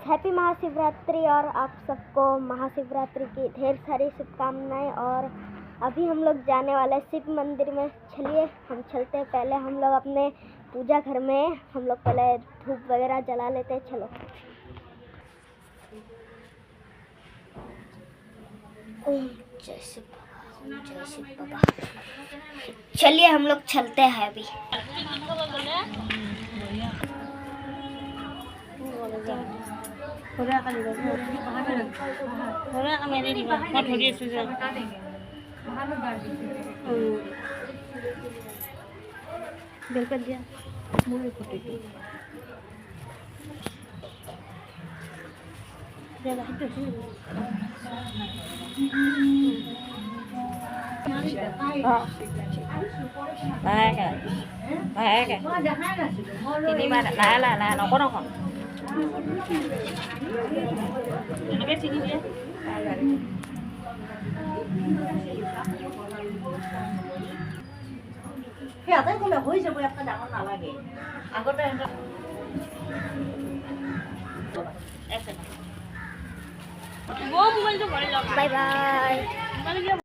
Happy Mahashivratri और आप सबको महाशिवरात्रि की ढेर सारी शुभकामनाएं। और अभी हम लोग जाने वाले शिव मंदिर में। चलिए हम चलते हैं। पहले हम लोग अपने पूजा घर में हम लोग पहले धूप वगैरह जला लेते हैं। चलो ओम जय शिव बाबा, ओम जय शिव बाबा। चलिए हम लोग चलते हैं अभी। बिल्कुल दिया ini mana lah nó có không nó biết gì đi হেয়াতে কলে হয়ে যাবে একটা ডাঙর না লাগে আগটা বাই বাই।